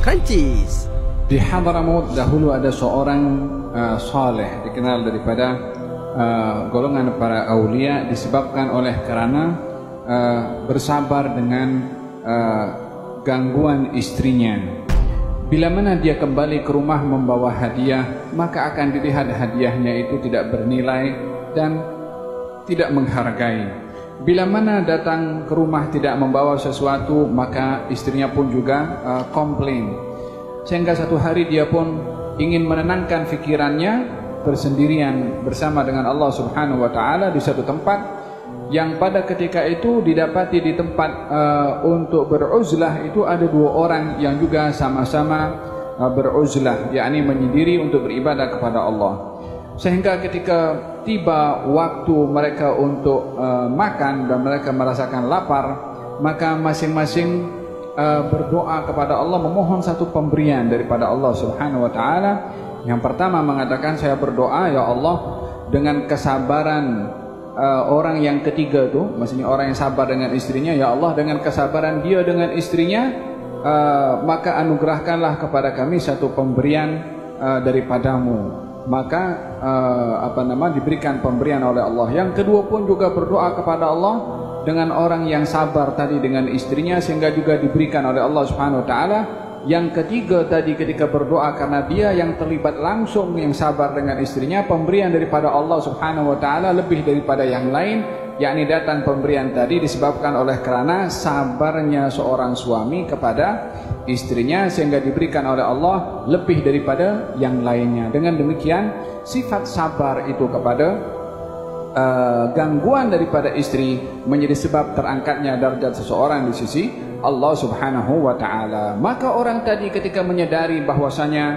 Kancis. Di Hadramaut dahulu ada seorang saleh, dikenal daripada golongan para aulia, disebabkan oleh karena bersabar dengan gangguan istrinya. Bila mana dia kembali ke rumah membawa hadiah, maka akan dilihat hadiahnya itu tidak bernilai dan tidak menghargai. Bila mana datang ke rumah tidak membawa sesuatu, maka istrinya pun juga komplain. Sehingga satu hari dia pun ingin menenangkan fikirannya bersendirian bersama dengan Allah Subhanahu wa Ta'ala di satu tempat yang pada ketika itu didapati di tempat untuk beruzlah itu ada dua orang yang juga sama-sama beruzlah, yakni menyendiri untuk beribadah kepada Allah. Sehingga ketika tiba waktu mereka untuk makan dan mereka merasakan lapar, maka masing-masing berdoa kepada Allah, memohon satu pemberian daripada Allah Subhanahu wa Ta'ala. Yang pertama mengatakan, saya berdoa ya Allah dengan kesabaran orang yang ketiga tuh, maksudnya orang yang sabar dengan istrinya, ya Allah dengan kesabaran dia dengan istrinya, maka anugerahkanlah kepada kami satu pemberian daripadamu. Maka diberikan pemberian oleh Allah. Yang kedua pun juga berdoa kepada Allah dengan orang yang sabar tadi dengan istrinya, sehingga juga diberikan oleh Allah Subhanahu wa Ta'ala. Yang ketiga tadi ketika berdoa karena dia yang terlibat langsung yang sabar dengan istrinya, pemberian daripada Allah Subhanahu wa Ta'ala lebih daripada yang lain, yakni datang pemberian tadi disebabkan oleh karena sabarnya seorang suami kepada istrinya, sehingga diberikan oleh Allah lebih daripada yang lainnya. Dengan demikian sifat sabar itu kepada gangguan daripada istri menjadi sebab terangkatnya derajat seseorang di sisi Allah Subhanahu wa Ta'ala. Maka orang tadi ketika menyadari bahwasanya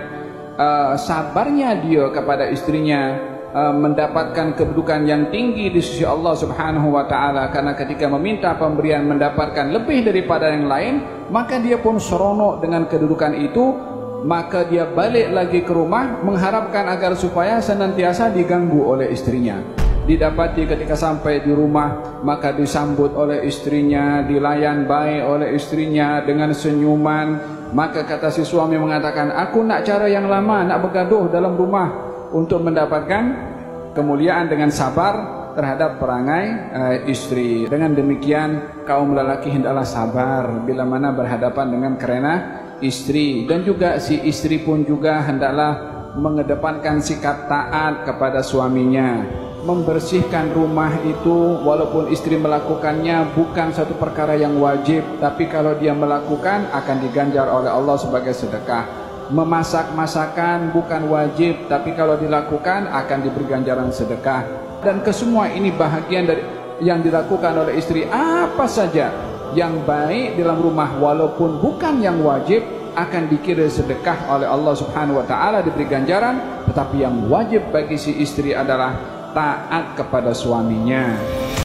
sabarnya dia kepada istrinya mendapatkan kedudukan yang tinggi di sisi Allah Subhanahu wa Ta'ala, karena ketika meminta pemberian mendapatkan lebih daripada yang lain, maka dia pun seronok dengan kedudukan itu. Maka dia balik lagi ke rumah mengharapkan agar supaya senantiasa diganggu oleh istrinya. Didapati ketika sampai di rumah, maka disambut oleh istrinya, dilayan baik oleh istrinya dengan senyuman. Maka kata si suami mengatakan, aku nak cara yang lama, nak bergaduh dalam rumah untuk mendapatkan kemuliaan dengan sabar terhadap perangai istri. Dengan demikian kaum lelaki hendaklah sabar bila mana berhadapan dengan kerana istri, dan juga si istri pun juga hendaklah mengedepankan sikap taat kepada suaminya. Membersihkan rumah itu walaupun istri melakukannya bukan satu perkara yang wajib, tapi kalau dia melakukan akan diganjar oleh Allah sebagai sedekah. Memasak masakan bukan wajib, tapi kalau dilakukan akan diberi ganjaran sedekah. Dan kesemua ini bahagian dari yang dilakukan oleh istri. Apa saja yang baik dalam rumah walaupun bukan yang wajib akan dikira sedekah oleh Allah Subhanahu wa Ta'ala, diberi ganjaran. Tetapi yang wajib bagi si istri adalah taat kepada suaminya.